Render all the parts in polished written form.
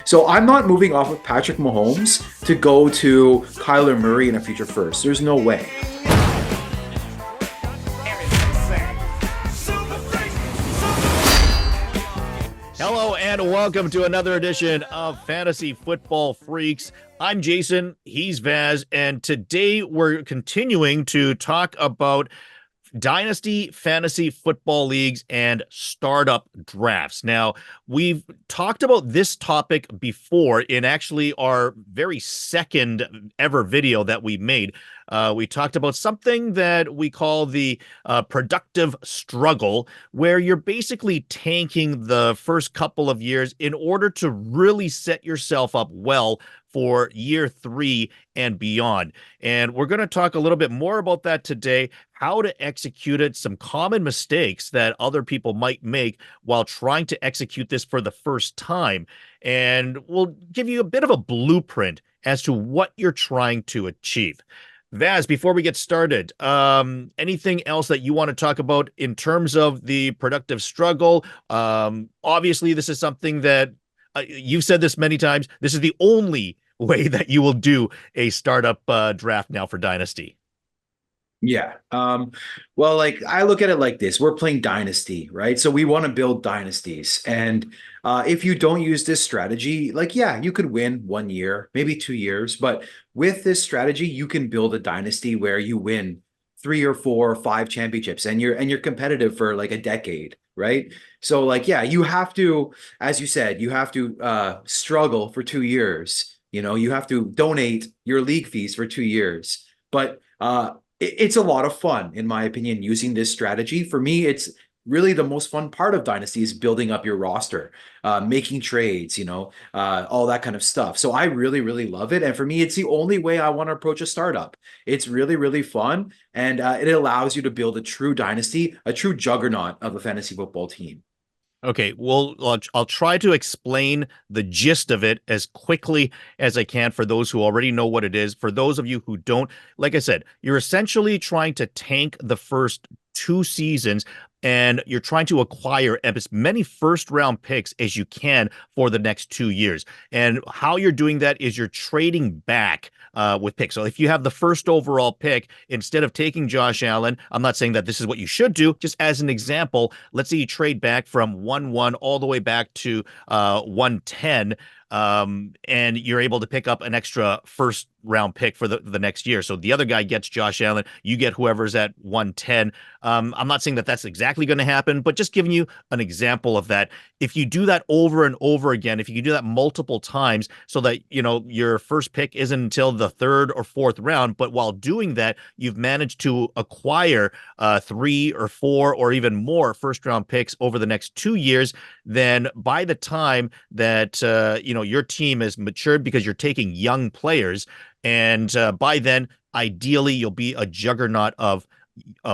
So I'm not moving off of Patrick Mahomes to go to Kyler Murray in a future first. There's no way. Hello and welcome to another edition of Fantasy Football Freaks. I'm Jason, he's Vaz, and today we're continuing to talk about Dynasty Fantasy Football Leagues and startup drafts. Now, we've talked about this topic before in actually our very second ever video that we made. We talked about something that we call the productive struggle, where you're basically tanking the first couple of years in order to really set yourself up well for year 3 and beyond. And we're going to talk a little bit more about that today, how to execute it, some common mistakes that other people might make while trying to execute this for the first time. And we'll give you a bit of a blueprint as to what you're trying to achieve. Vaz, before we get started, anything else that you want to talk about in terms of the productive struggle? Obviously, this is something that you've said this many times. This is the only way that you will do a startup draft now for Dynasty. Yeah. Well, like I look at it like this. We're playing Dynasty, right? So we want to build dynasties. And if you don't use this strategy, like, yeah, you could win 1 year, maybe 2 years. But with this strategy, you can build a dynasty where you win 3 or 4 or 5 championships and you're competitive for like a decade, right? So like, yeah, you have to, as you said, you have to struggle for 2 years. You know, you have to donate your league fees for 2 years. But it's a lot of fun, in my opinion, using this strategy. For me, it's really the most fun part of Dynasty is building up your roster, making trades, all that kind of stuff. So I really, really love it. And for me, it's the only way I want to approach a startup. It's really, really fun. And it allows you to build a true dynasty, a true juggernaut of a fantasy football team. Okay, well, I'll try to explain the gist of it as quickly as I can for those who already know what it is. For those of you who don't, like I said, you're essentially trying to tank the first 2 seasons and you're trying to acquire as many first-round picks as you can for the next 2 years. And how you're doing that is you're trading back with picks. So if you have the first overall pick, instead of taking Josh Allen, I'm not saying that this is what you should do, just as an example, let's say you trade back from 1-1 all the way back to 110, and you're able to pick up an extra first round pick for the next year. So the other guy gets Josh Allen, you get whoever's at 110. I'm not saying that that's exactly going to happen, but just giving you an example of that. If you do that over and over again, if you can do that multiple times so that, your first pick isn't until the 3rd or 4th round, but while doing that, you've managed to acquire 3 or 4 or even more first round picks over the next 2 years, then by the time that, your team is matured because you're taking young players, and by then, ideally, you'll be a juggernaut of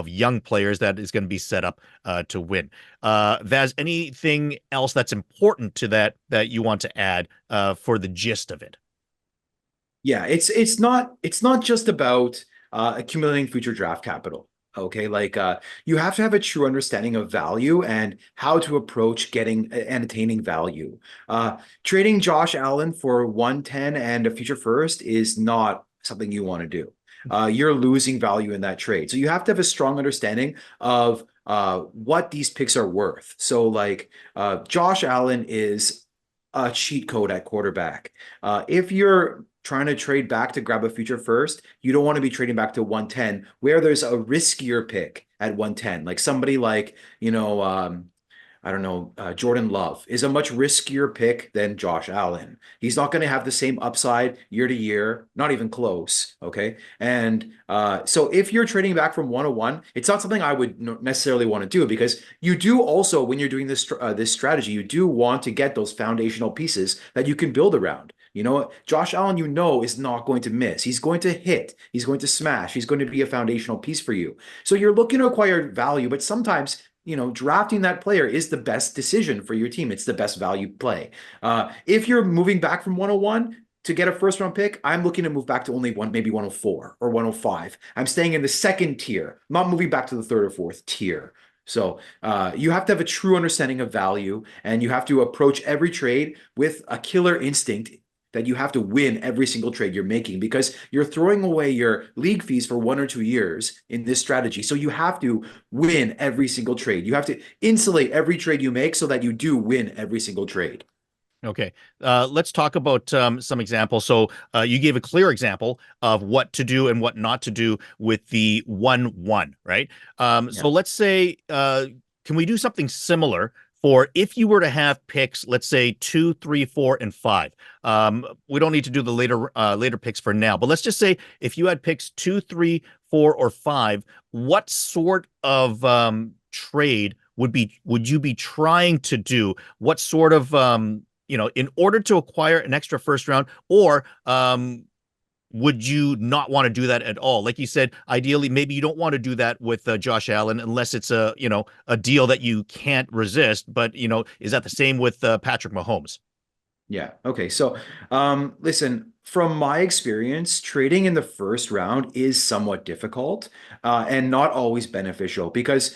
young players that is going to be set up to win. Vaz, anything else that's important to that you want to add for the gist of it? Yeah, it's not just about accumulating future draft capital. Okay, like you have to have a true understanding of value and how to approach getting and attaining value. Trading Josh Allen for 110 and a future first is not something you want to do. You're losing value in that trade. So you have to have a strong understanding of what these picks are worth. So like Josh Allen is a cheat code at quarterback. If you're trying to trade back to grab a future first, you don't want to be trading back to 110 where there's a riskier pick at 110. Like somebody like, I don't know, Jordan Love is a much riskier pick than Josh Allen. He's not going to have the same upside year to year, not even close. Okay. And so if you're trading back from 101, it's not something I would necessarily want to do, because you do also, when you're doing this, this strategy, you do want to get those foundational pieces that you can build around. Josh Allen, is not going to miss. He's going to hit. He's going to smash. He's going to be a foundational piece for you. So you're looking to acquire value, but sometimes, drafting that player is the best decision for your team. It's the best value play. If you're moving back from 101 to get a first round pick, I'm looking to move back to only maybe 104 or 105. I'm staying in the second tier. I'm not moving back to the third or fourth tier. So you have to have a true understanding of value, and you have to approach every trade with a killer instinct that you have to win every single trade you're making, because you're throwing away your league fees for 1 or 2 years in this strategy. So you have to win every single trade. You have to insulate every trade you make so that you do win every single trade. Okay. Let's talk about some examples. So you gave a clear example of what to do and what not to do with the 1-1, right? Yeah. So let's say, can we do something similar for if you were to have picks, let's say 2, 3, 4, and 5? We don't need to do the later picks for now, but let's just say if you had picks 2, 3, 4, or 5, what sort of trade would you be trying to do? What sort of in order to acquire an extra first round, or would you not want to do that at all? Like you said, ideally, maybe you don't want to do that with Josh Allen unless it's a deal that you can't resist. But is that the same with Patrick Mahomes? Yeah. Okay. So, listen, from my experience, trading in the first round is somewhat difficult and not always beneficial, because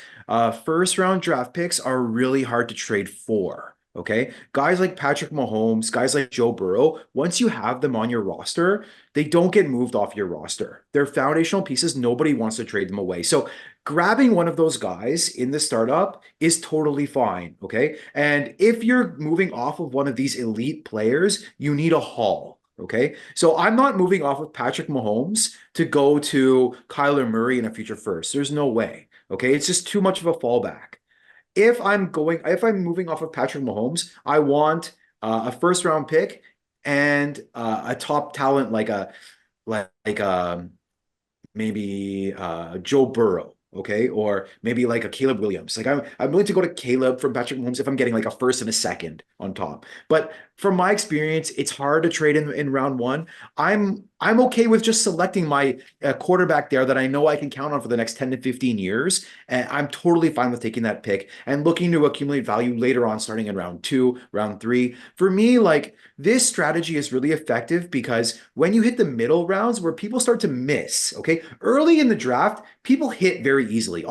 first round draft picks are really hard to trade for. Okay. Guys like Patrick Mahomes, guys like Joe Burrow, once you have them on your roster, they don't get moved off your roster. They're foundational pieces. Nobody wants to trade them away. So, grabbing one of those guys in the startup is totally fine. Okay. And if you're moving off of one of these elite players, you need a haul. Okay. So I'm not moving off of Patrick Mahomes to go to Kyler Murray in a future first. There's no way. Okay. It's just too much of a fallback. If I'm moving off of Patrick Mahomes, I want a first round pick and a top talent like maybe Joe Burrow, okay, or maybe like a Caleb Williams. Like I'm willing to go to Caleb from Patrick Mahomes if I'm getting like a first and a second on top. But from my experience, it's hard to trade in round one. I'm okay with just selecting my quarterback there that I know I can count on for the next 10 to 15 years. And I'm totally fine with taking that pick and looking to accumulate value later on, starting in round two, round three. For me, like this strategy is really effective because when you hit the middle rounds where people start to miss, okay, early in the draft, people hit very easily.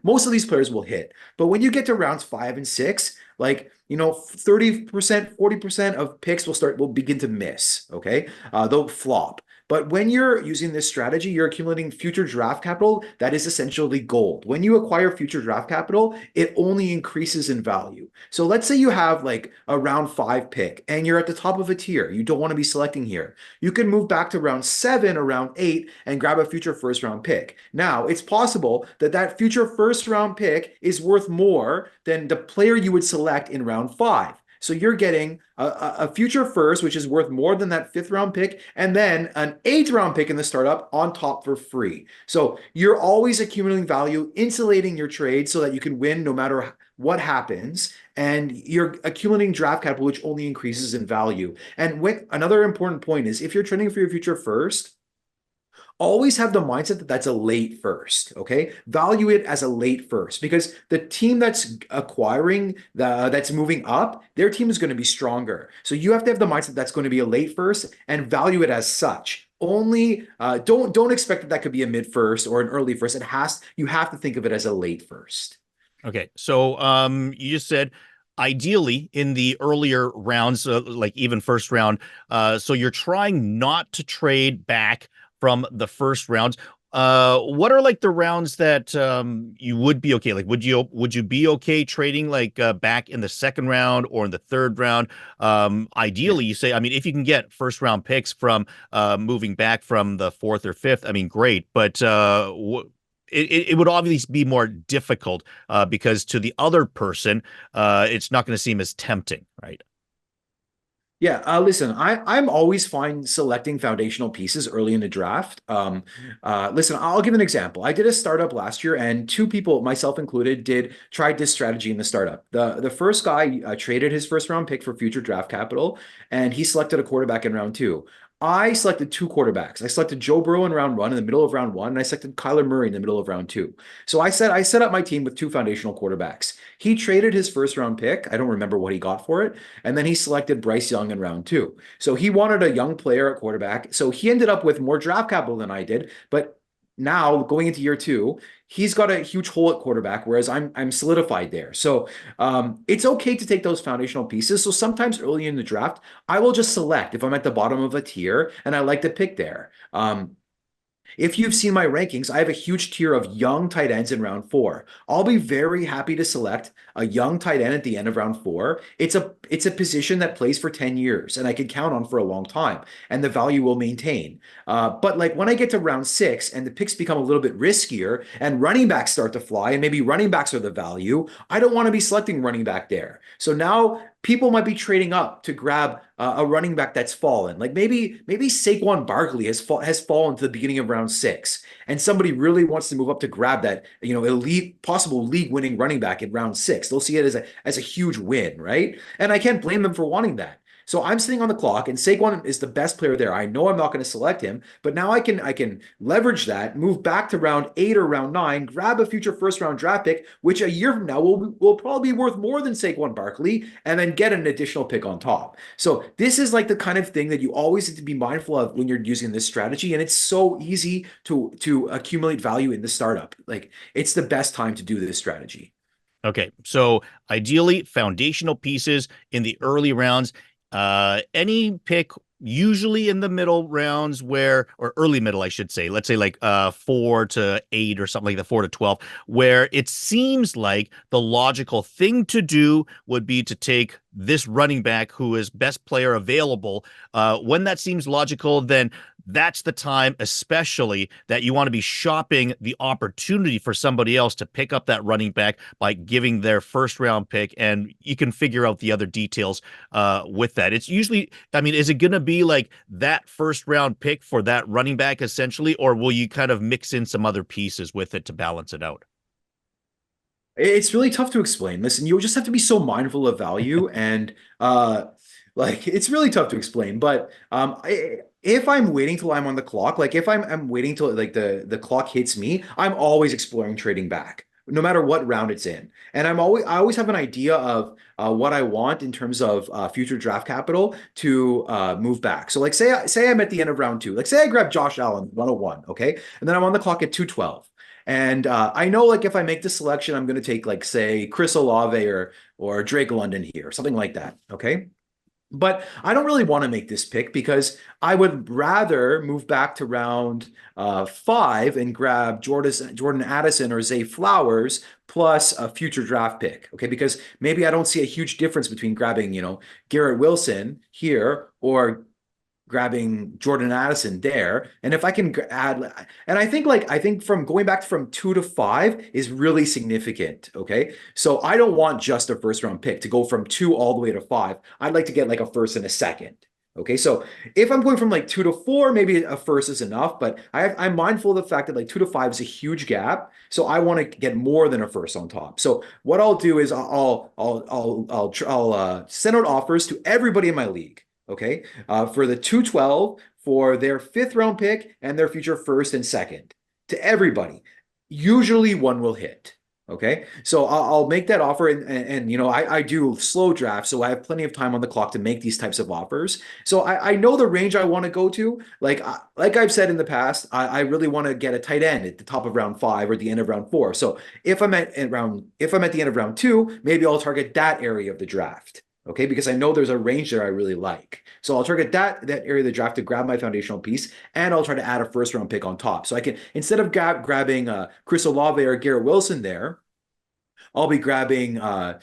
Most of these players will hit. But when you get to rounds 5 and 6, like 30%, 40% of picks will begin to miss. Okay. They'll flop. But when you're using this strategy, you're accumulating future draft capital that is essentially gold. When you acquire future draft capital, it only increases in value. So let's say you have like a round 5 pick and you're at the top of a tier. You don't want to be selecting here. You can move back to round 7 or round 8 and grab a future first round pick. Now, it's possible that that future first round pick is worth more than the player you would select in round 5. So you're getting a future first, which is worth more than that 5th round pick, and then an 8th round pick in the startup on top for free. So you're always accumulating value, insulating your trade so that you can win no matter what happens. And you're accumulating draft capital, which only increases in value. And another important point is if you're trading for your future first, always have the mindset that that's a late first. Okay. Value it as a late first, because the team that's that's moving up, their team is going to be stronger. So you have to have the mindset that's going to be a late first and value it as such. Only don't expect that could be a mid first or an early first. You have to think of it as a late first. Okay. So you just said ideally in the earlier rounds, like even first round. So you're trying not to trade back from the first rounds. What are like the rounds that you would be okay? Like, would you be okay trading like back in the second round or in the third round? Yeah. Ideally, you say, I mean, if you can get first round picks from moving back from the fourth or fifth, I mean, great. But it would obviously be more difficult because to the other person, it's not going to seem as tempting, right? Yeah, listen, I'm always fine selecting foundational pieces early in the draft. Listen, I'll give an example. I did a startup last year, and two people, myself included, tried this strategy in the startup. The first guy traded his first round pick for future draft capital, and he selected a quarterback in round two. I selected two quarterbacks. I selected Joe Burrow in round one, in the middle of round one, and I selected Kyler Murray in the middle of round two. So I set up my team with two foundational quarterbacks. He traded his first round pick. I don't remember what he got for it. And then he selected Bryce Young in round two. So he wanted a young player at quarterback. So he ended up with more draft capital than I did, but now going into year two, he's got a huge hole at quarterback, whereas I'm solidified there. So it's okay to take those foundational pieces. So sometimes early in the draft, I will just select if I'm at the bottom of a tier and I like to pick there. If you've seen my rankings, I have a huge tier of young tight ends in round four. I'll be very happy to select a young tight end at the end of round four. It's a position that plays for 10 years and I can count on for a long time, and the value will maintain. But like when I get to round six and the picks become a little bit riskier and running backs start to fly, and maybe running backs are the value, I don't want to be selecting running back there. So now people might be trading up to grab a running back that's fallen. Like maybe Saquon Barkley has fallen to the beginning of round six, and somebody really wants to move up to grab that elite possible league winning running back in round six. They'll see it as a huge win, right? And I can't blame them for wanting that. So I'm sitting on the clock, and Saquon is the best player there. I know I'm not going to select him, but now I can leverage that, move back to round eight or round nine, grab a future first round draft pick, which a year from now will probably be worth more than Saquon Barkley, and then get an additional pick on top. So this is like the kind of thing that you always have to be mindful of when you're using this strategy, and it's so easy to accumulate value in the startup. Like it's the best time to do this strategy. Okay, so ideally, foundational pieces in the early rounds. Any pick usually in the middle rounds or early middle, I should say, let's say like 4 to 8 or something like that, 4 to 12, where it seems like the logical thing to do would be to take this running back who is best player available. When that seems logical, then that's the time, especially that you want to be shopping the opportunity for somebody else to pick up that running back by giving their first round pick, and you can figure out the other details with that. It's usually, I mean, is it going to be like that first round pick for that running back essentially, or will you kind of mix in some other pieces with it to balance it out? It's really tough to explain. Listen, you just have to be so mindful of value, and like it's really tough to explain. But if I'm waiting till I'm on the clock, like if I'm waiting till like the clock hits me, I'm always exploring trading back, no matter what round it's in. And I always have an idea of what I want in terms of future draft capital to move back. So like say I'm at the end of round two, like say I grab Josh Allen 101, okay, and then I'm on the clock at 212. And I know like if I make the selection, I'm going to take like say Chris Olave or Drake London here, something like that. Okay. But I don't really want to make this pick because I would rather move back to round five and grab Jordan Addison or Zay Flowers plus a future draft pick. Okay, because maybe I don't see a huge difference between grabbing, Garrett Wilson here or grabbing Jordan Addison there. And if I can add, and I think from going back from 2 to 5 is really significant. Okay. So I don't want just a first round pick to go from 2 all the way to 5. I'd like to get like a first and a second. Okay. So if I'm going from like 2 to 4, maybe a first is enough, but I'm mindful of the fact that like 2 to 5 is a huge gap. So I want to get more than a first on top. So what I'll do is I'll send out offers to everybody in my league. Okay. For the 212 for their fifth round pick and their future first and second to everybody. Usually one will hit. Okay. So I'll make that offer and I do slow draft. So I have plenty of time on the clock to make these types of offers. So I know the range I want to go to. Like I've said in the past, I really want to get a tight end at the top of round five or the end of round four. So if I'm at the end of round two, maybe I'll target that area of the draft. Okay, because I know there's a range there I really like. So I'll target that area of the draft to grab my foundational piece, and I'll try to add a first round pick on top. So I can, instead of grabbing Chris Olave or Garrett Wilson there, I'll be grabbing like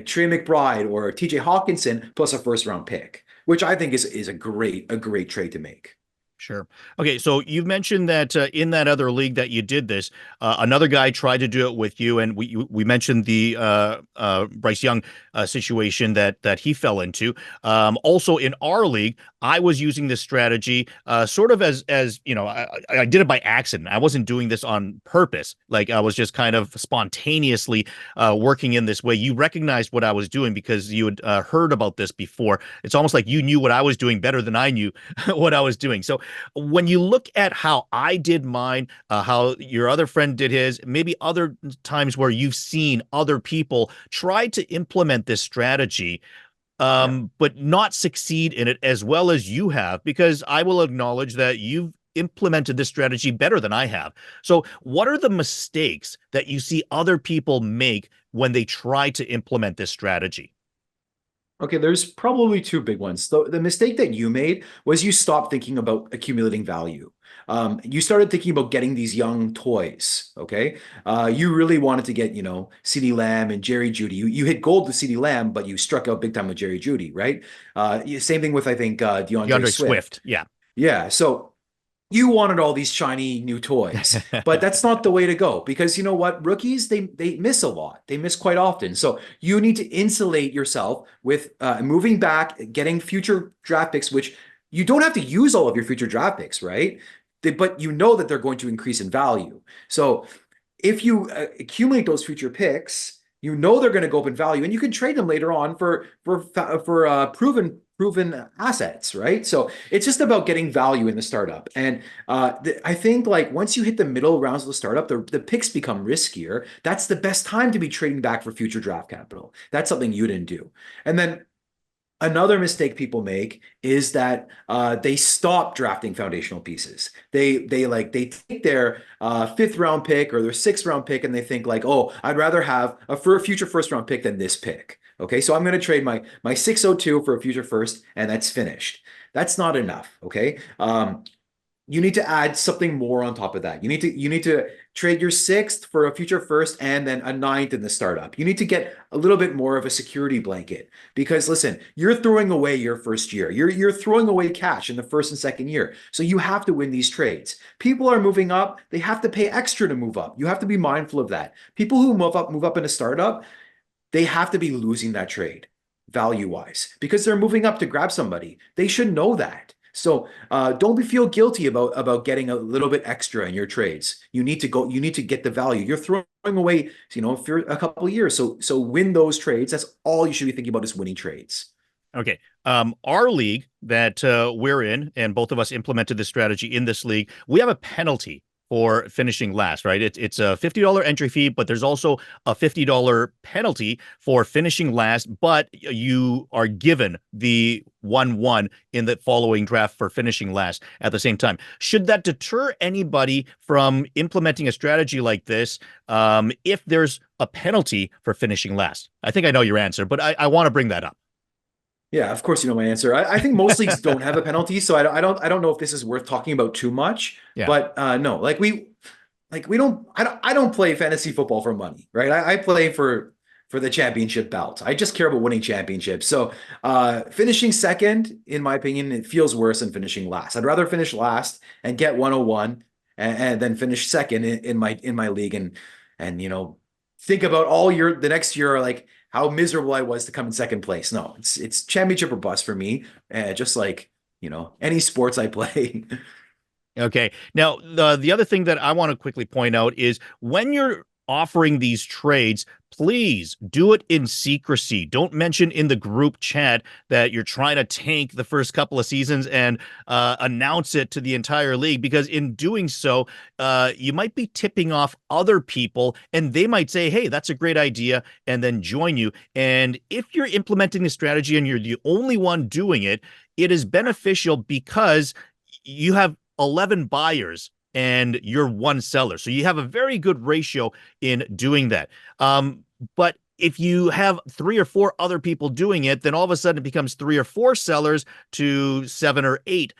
Trey McBride or TJ Hawkinson plus a first round pick, which I think is a great trade to make. Sure. Okay, so you've mentioned that in that other league that you did this, another guy tried to do it with you, and we mentioned the Bryce Young situation that he fell into. Also in our league, I was using this strategy sort of as I did it by accident. I wasn't doing this on purpose. Like I was just kind of spontaneously working in this way. You recognized what I was doing because you had heard about this before. It's almost like you knew what I was doing better than I knew what I was doing. So when you look at how I did mine, how your other friend did his, maybe other times where you've seen other people try to implement this strategy, Yeah. but not succeed in it as well as you have, because I will acknowledge that you've implemented this strategy better than I have. So, what are the mistakes that you see other people make when they try to implement this strategy? Okay, there's probably two big ones. The mistake that you made was you stopped thinking about accumulating value. You started thinking about getting these young toys. Okay, you really wanted to get, CeeDee Lamb and Jerry Jeudy. You hit gold with CeeDee Lamb, but you struck out big time with Jerry Jeudy, right? Same thing with, I think, DeAndre DeAndre Swift. Swift, yeah. Yeah, so you wanted all these shiny new toys, but that's not the way to go, because you know what? Rookies, they miss a lot. They miss quite often. So you need to insulate yourself with moving back, getting future draft picks, which you don't have to use all of your future draft picks, right? But you know that they're going to increase in value. So if you accumulate those future picks, you know they're going to go up in value, and you can trade them later on for proven assets, right? So it's just about getting value in the startup. And I think, like, once you hit the middle rounds of the startup, the picks become riskier. That's the best time to be trading back for future draft capital. That's something you didn't do. And then another mistake people make is that they stop drafting foundational pieces. They take their fifth round pick or their sixth round pick, and they think like, oh, I'd rather have for a future first round pick than this pick. Okay, so I'm going to trade my 602 for a future first, and that's finished. That's not enough. Okay, you need to add something more on top of that. You need to trade your sixth for a future first and then a ninth in the startup. You need to get a little bit more of a security blanket, because listen, you're throwing away your first year. You're throwing away cash in the first and second year. So you have to win these trades. People are moving up. They have to pay extra to move up. You have to be mindful of that. People who move up in a startup, they have to be losing that trade value wise, because they're moving up to grab somebody. They should know that. So don't feel guilty about getting a little bit extra in your trades. You need to go. You need to get the value. You're throwing away, for a couple of years. So win those trades. That's all you should be thinking about, is winning trades. Okay. Our league that we're in, and both of us implemented this strategy in this league, we have a penalty for finishing last, right? It's a $50 entry fee, but there's also a $50 penalty for finishing last, but you are given the 1-1 in the following draft for finishing last at the same time. Should that deter anybody from implementing a strategy like this if there's a penalty for finishing last? I think I know your answer, but I want to bring that up. Yeah, of course you know my answer. I think most leagues don't have a penalty, so I don't know if this is worth talking about too much. Yeah. But no, we don't I don't play fantasy football for money, right? I play for the championship belt. I just care about winning championships. So finishing second, in my opinion, it feels worse than finishing last. I'd rather finish last and get 101 and then finish second in my league, and think about the next year, like how miserable I was to come in second place. No, it's championship or bust for me. Just like, any sports I play. Okay. Now, the other thing that I want to quickly point out is when you're offering these trades, please do it in secrecy. Don't mention in the group chat that you're trying to tank the first couple of seasons and announce it to the entire league, because in doing so, you might be tipping off other people, and they might say, hey, that's a great idea, and then join you. And if you're implementing the strategy and you're the only one doing it, it is beneficial because you have 11 buyers and you're one seller. So you have a very good ratio in doing that. But if you have 3 or 4 other people doing it, then all of a sudden it becomes 3 or 4 sellers to 7 or 8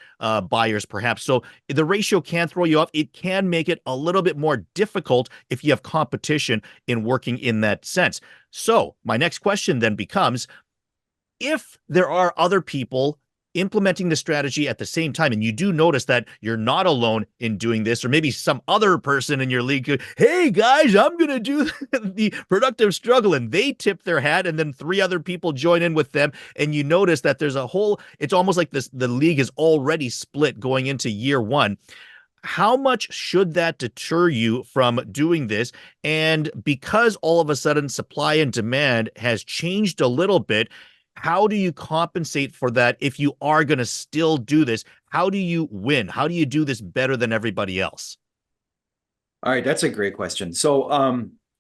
buyers, perhaps. So the ratio can throw you off. It can make it a little bit more difficult if you have competition in working in that sense. So my next question then becomes, if there are other people implementing the strategy at the same time, and you do notice that you're not alone in doing this, or maybe some other person in your league, hey guys, I'm going to do the productive struggle, and they tip their hat, and then 3 other people join in with them, and you notice that there's it's almost like the league is already split going into year 1. How much should that deter you from doing this? And because all of a sudden supply and demand has changed a little bit, how do you compensate for that if you are going to still do this? How do you win? How do you do this better than everybody else? All right, that's a great question. So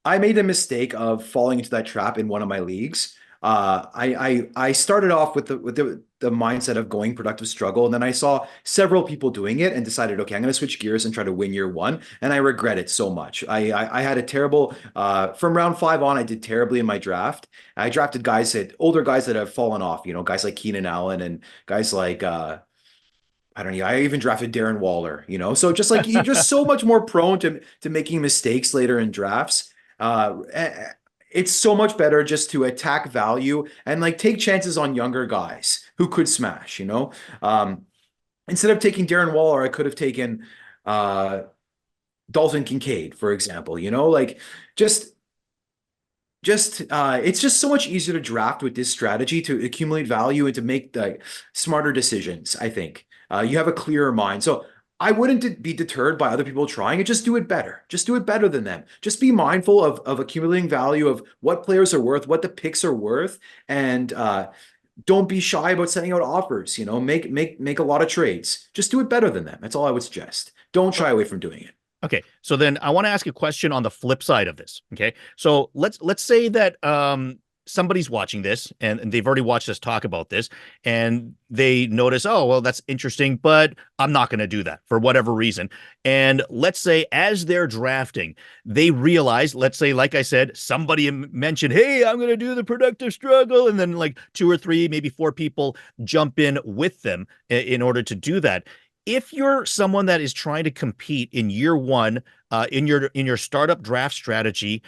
I made a mistake of falling into that trap in one of my leagues. I started off with the mindset of going productive struggle. And then I saw several people doing it and decided, okay, I'm going to switch gears and try to win year one. And I regret it so much. I had a terrible, from round 5 on, I did terribly in my draft. I drafted older guys that have fallen off, guys like Keenan Allen and guys like, I don't know. I even drafted Darren Waller. So just like you're just so much more prone to making mistakes later in drafts. It's so much better just to attack value and like take chances on younger guys who could smash. Instead of taking Darren Waller, I could have taken uh Dalton Kincaid, for example. Like just it's just so much easier to draft with this strategy to accumulate value and to make the smarter decisions, I think. You have a clearer mind. So I wouldn't be deterred by other people trying it. Just do it better. Just do it better than them. Just be mindful of accumulating value, of what players are worth, what the picks are worth, and don't be shy about sending out offers. Make a lot of trades. Just do it better than them. That's all I would suggest. Don't shy away from doing it. Okay, so then I want to ask a question on the flip side of this. Okay, so let's say that somebody's watching this and they've already watched us talk about this, and they notice, oh well, that's interesting, but I'm not going to do that for whatever reason. And let's say as they're drafting, they realize, let's say, like I said, somebody mentioned, hey, I'm going to do the productive struggle, and then like 2 or 3, maybe 4 people jump in with them in order to do that. If you're someone that is trying to compete in year one, in your startup draft strategy,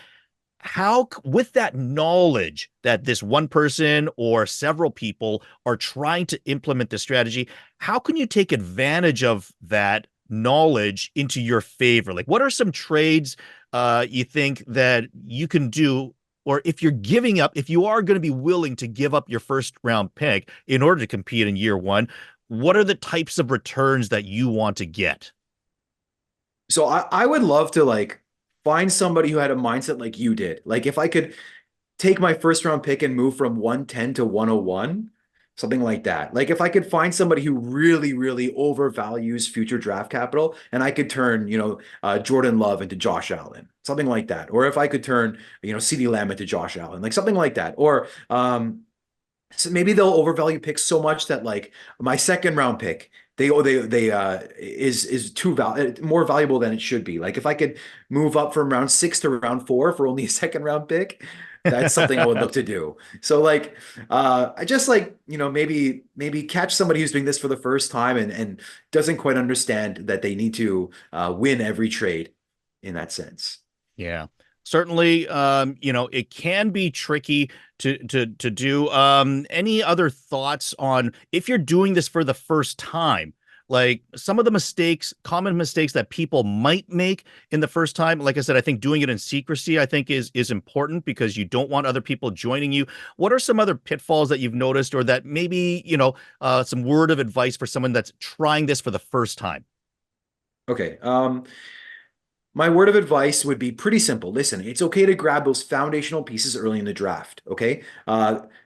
how, with that knowledge that this one person or several people are trying to implement this strategy, how can you take advantage of that knowledge into your favor? Like, what are some trades you think that you can do? Or if you are going to be willing to give up your first round pick in order to compete in year one, what are the types of returns that you want to get? So I would love to like find somebody who had a mindset like you did. Like if I could take my first round pick and move from 110 to 101, something like that. Like if I could find somebody who really, really overvalues future draft capital and I could turn, Jordan Love into Josh Allen, something like that. Or if I could turn, CeeDee Lamb into Josh Allen, like something like that. Or so maybe they'll overvalue picks so much that like my second round pick, they is more valuable than it should be. Like if I could move up from round 6 to round 4 for only a second round pick, that's something I would look to do. So like I just like, maybe catch somebody who's doing this for the first time and doesn't quite understand that they need to win every trade in that sense. Yeah, certainly. It can be tricky to do. Any other thoughts on if you're doing this for the first time? Like some of the common mistakes that people might make in the first time. Like I said, I think doing it in secrecy, I think is important because you don't want other people joining you. What are some other pitfalls that you've noticed, or that maybe, some word of advice for someone that's trying this for the first time? Okay. My word of advice would be pretty simple. Listen, it's okay to grab those foundational pieces early in the draft. Okay,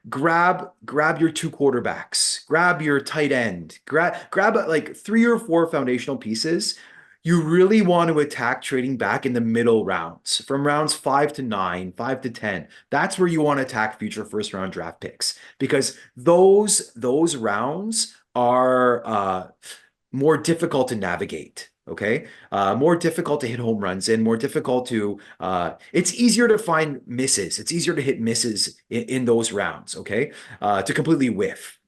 grab your 2 quarterbacks, grab your tight end, grab like 3 or 4 foundational pieces. You really want to attack trading back in the middle rounds, from rounds 5 to 9, 5 to 10. That's where you want to attack future first round draft picks because those rounds are more difficult to navigate. Okay. More difficult to hit home runs and more difficult to, it's easier to find misses. It's easier to hit misses in those rounds. Okay. To completely whiff.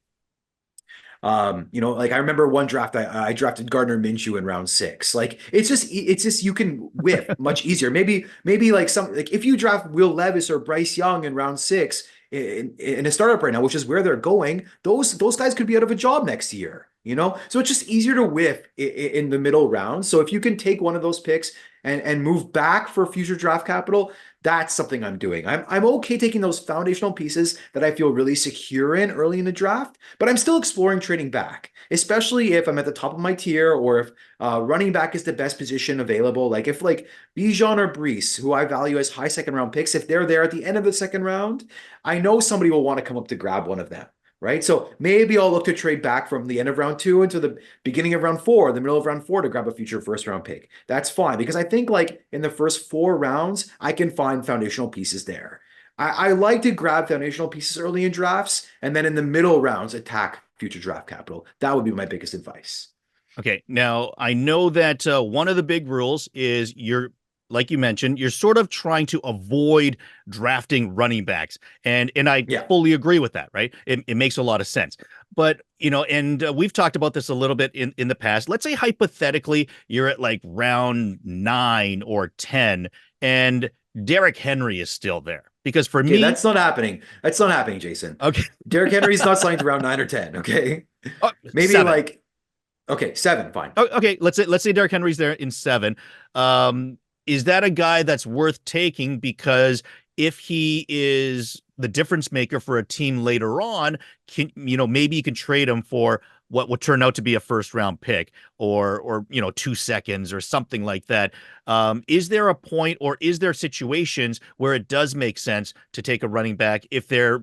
Like I remember one draft, I drafted Gardner Minshew in round 6. Like it's just you can whiff much easier. Maybe like if you draft Will Levis or Bryce Young in round 6 in a startup right now, which is where they're going, those guys could be out of a job next year. So it's just easier to whiff in the middle round. So if you can take one of those picks and move back for future draft capital, that's something I'm doing. I'm okay taking those foundational pieces that I feel really secure in early in the draft, but I'm still exploring trading back, especially if I'm at the top of my tier or if running back is the best position available. Like if like Bijan or Brees, who I value as high second round picks, if they're there at the end of the second round, I know somebody will want to come up to grab one of them. Right. So maybe I'll look to trade back from the end of round 2 into the beginning of round 4, the middle of round 4 to grab a future first round pick. That's fine because I think like in the first 4 rounds, I can find foundational pieces there. I like to grab foundational pieces early in drafts and then in the middle rounds attack future draft capital. That would be my biggest advice. Okay. Now, I know that one of the big rules is like you mentioned, you're sort of trying to avoid drafting running backs. And I Yeah. fully agree with that, right? It makes a lot of sense. But, and we've talked about this a little bit in the past. Let's say hypothetically, you're at like round 9 or 10 and Derrick Henry is still there. Because for Okay, me, that's not happening. That's not happening, Jason. okay, Derrick Henry's not signed to round 9 or 10. Okay. Maybe 7. like, okay, 7, fine. Okay, let's say Derrick Henry's there in 7. Is that a guy that's worth taking? Because if he is the difference maker for a team later on, maybe you can trade him for what would turn out to be a first round pick or 2 seconds or something like that. Is there a point, or is there situations where it does make sense to take a running back if they're,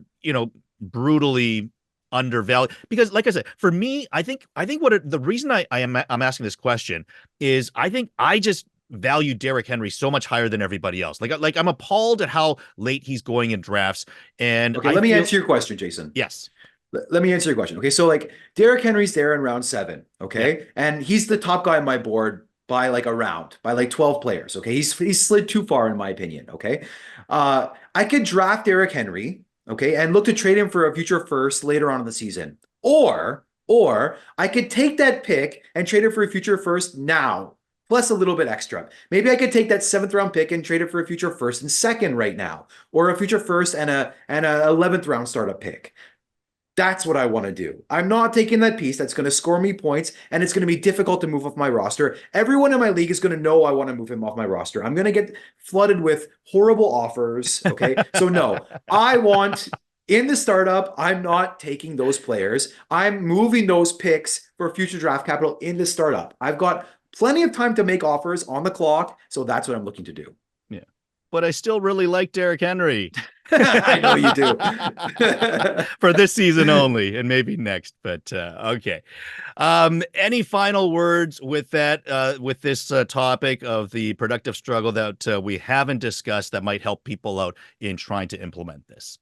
brutally undervalued? Because like I said, for me, I think the reason I'm asking this question is I think I just value Derrick Henry so much higher than everybody else. Like I'm appalled at how late he's going in drafts. And Okay, let me answer your question, Jason. Yes. Let me answer your question. Okay, so like Derrick Henry's there in round 7, Yeah. okay? And he's the top guy on my board by like a round, by like 12 players, okay? He's slid too far in my opinion, okay? I could draft Derrick Henry, okay, and look to trade him for a future first later on in the season. Or I could take that pick and trade it for a future first now, plus a little bit extra. Maybe I could take that 7th round pick and trade it for a future first and second right now, or a future first and a 11th round startup pick. That's what I want to do. I'm not taking that piece that's going to score me points, and it's going to be difficult to move off my roster. Everyone in my league is going to know I want to move him off my roster. I'm going to get flooded with horrible offers. Okay. So no, I want in the startup, I'm not taking those players. I'm moving those picks for future draft capital in the startup. I've got plenty of time to make offers on the clock. So that's what I'm looking to do. Yeah. But I still really like Derrick Henry. I know you do. For this season only, and maybe next. But okay. Any final words with that? With this topic of the productive struggle that we haven't discussed that might help people out in trying to implement this?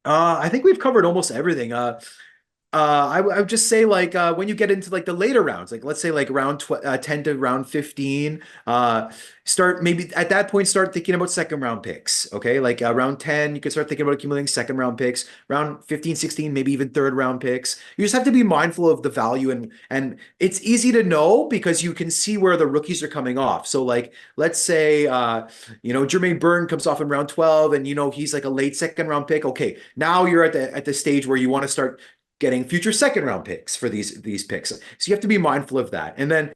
I think we've covered almost everything. I would just say like when you get into like the later rounds, like let's say like round 10 to round 15, start maybe at that point start thinking about second round picks. Okay, like round 10, you can start thinking about accumulating second round picks. Round 15, 16, maybe even third round picks. You just have to be mindful of the value, and it's easy to know because you can see where the rookies are coming off. So like let's say Jermaine Burton comes off in round 12, and he's like a late second round pick. Okay, now you're at the stage where you want to start getting future second round picks for these picks. So you have to be mindful of that. And then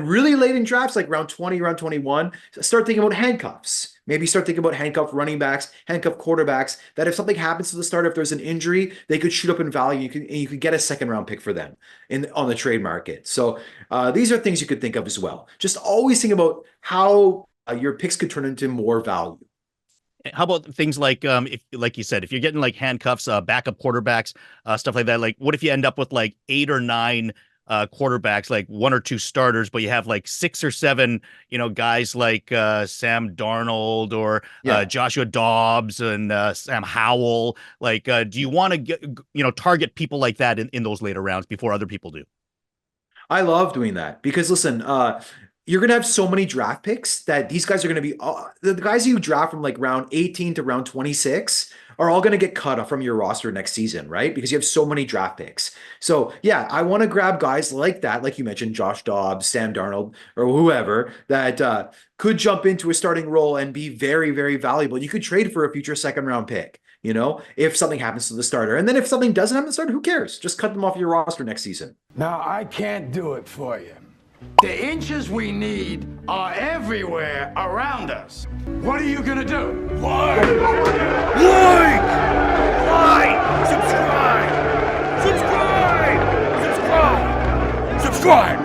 really late in drafts, like round 20, round 21, start thinking about handcuffs. Maybe start thinking about handcuff running backs, handcuff quarterbacks, that if something happens to the starter, if there's an injury, they could shoot up in value. You could get a second round pick for them on the trade market. So these are things you could think of as well. Just always think about how your picks could turn into more value. How about things like, if, like you said, if you're getting like handcuffs, backup quarterbacks, stuff like that, like what if you end up with like 8 or 9 quarterbacks, like 1 or 2 starters, but you have like 6 or 7, guys like Sam Darnold or Joshua Dobbs and Sam Howell. Like, do you want to get, target people like that in those later rounds before other people do? I love doing that because listen, you're going to have so many draft picks that these guys are going to be the guys you draft from like round 18 to round 26 are all going to get cut off from your roster next season, right? Because you have so many draft picks. So yeah, I want to grab guys like that, like you mentioned, Josh Dobbs, Sam Darnold, or whoever that could jump into a starting role and be very, very valuable. You could trade for a future second round pick, if something happens to the starter. And then if something doesn't happen to the starter, who cares? Just cut them off your roster next season. Now, I can't do it for you. The inches we need are everywhere around us. What are you gonna do? Like! Subscribe! Subscribe!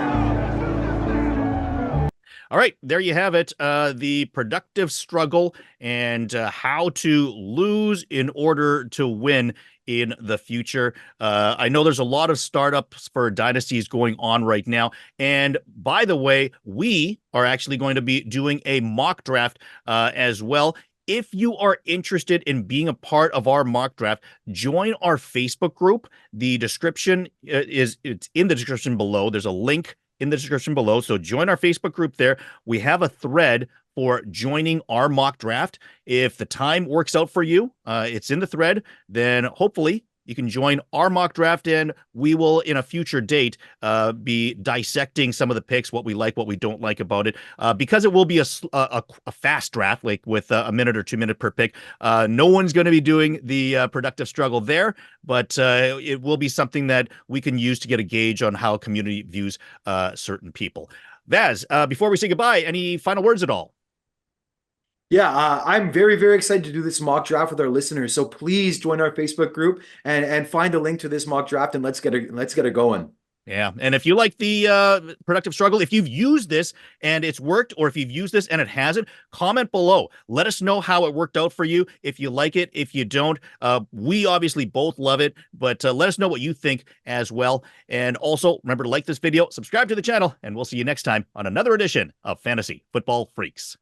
All right, there you have it. The productive struggle and how to lose in order to win in the future. I know there's a lot of startups for dynasties going on right now. And by the way, we are actually going to be doing a mock draft as well. If you are interested in being a part of our mock draft, join our Facebook group. The description it's in the description below. There's a link in the description below. So join our Facebook group there. We have a thread for joining our mock draft. If the time works out for you, it's in the thread, then hopefully you can join our mock draft, and we will, in a future date, be dissecting some of the picks, what we like, what we don't like about it. Because it will be a fast draft, like with a minute or 2 minutes per pick. No one's going to be doing the productive struggle there, but it will be something that we can use to get a gauge on how community views certain people. Vaz, before we say goodbye, any final words at all? Yeah, I'm very, very excited to do this mock draft with our listeners. So please join our Facebook group and find a link to this mock draft, and let's get it going. Yeah. And if you like the productive struggle, if you've used this and it's worked, or if you've used this and it hasn't, comment below. Let us know how it worked out for you. If you like it, if you don't, we obviously both love it, but let us know what you think as well. And also remember to like this video, subscribe to the channel, and we'll see you next time on another edition of Fantasy Football Freaks.